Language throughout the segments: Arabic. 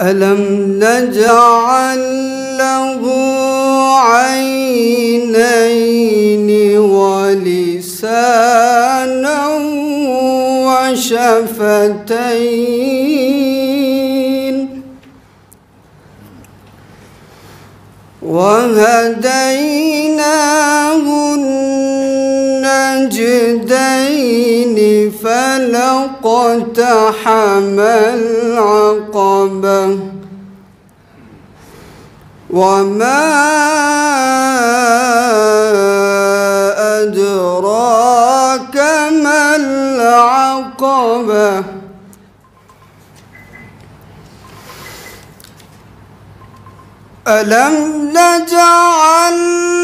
ألم نجعل له عينين ولسانا وشفتين وهديناه النجدين فلاقتحم العقبة وما أدراك ما العقبة ألم نجعل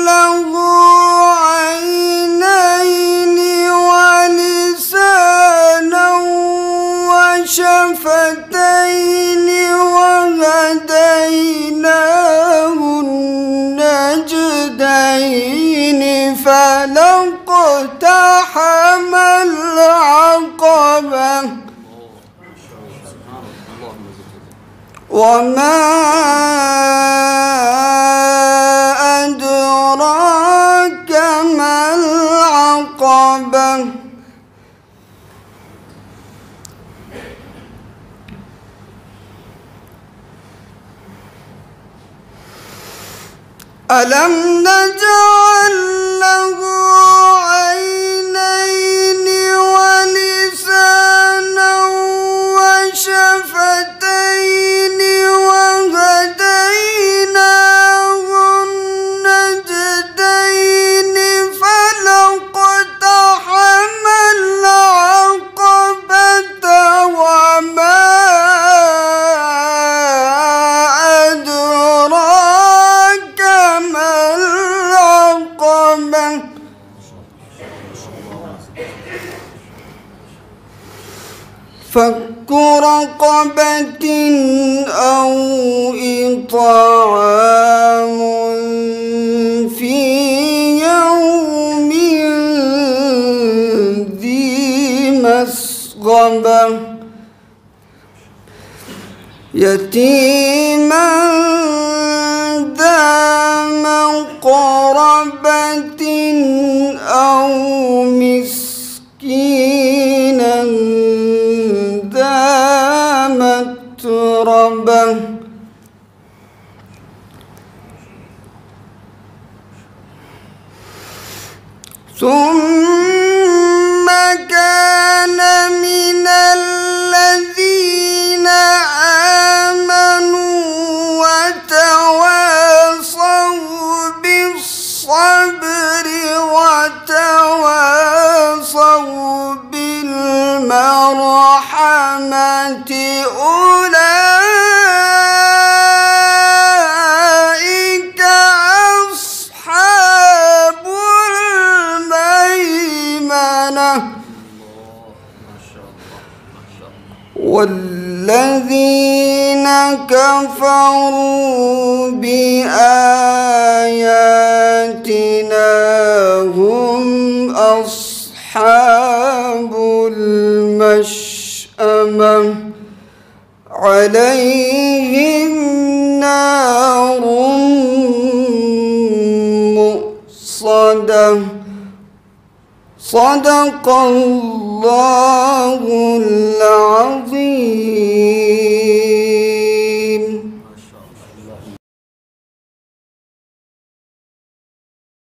له عينين ولسانا وشفتين وهديناه النجدين فلاقتحم العقبة وما أدراك ما العقبة ألم نجعل له عينين ولسانا وشفتين وهديناه النجدين فلاقتحم العقبة وما أدراك ما العقبة فك رقبة أو إطعام في يوم ذي مسغبة يتيما ذا مقربة أو مسكينا ذا متربة ثم كان من الذين آمنوا وتواصوا بالصبر وتواصوا بالمرحمة أولئك أصحاب الميمنة والذين كفروا بآياتنا هم أصحاب المشأمة عليهم نار مؤصدة صدق الله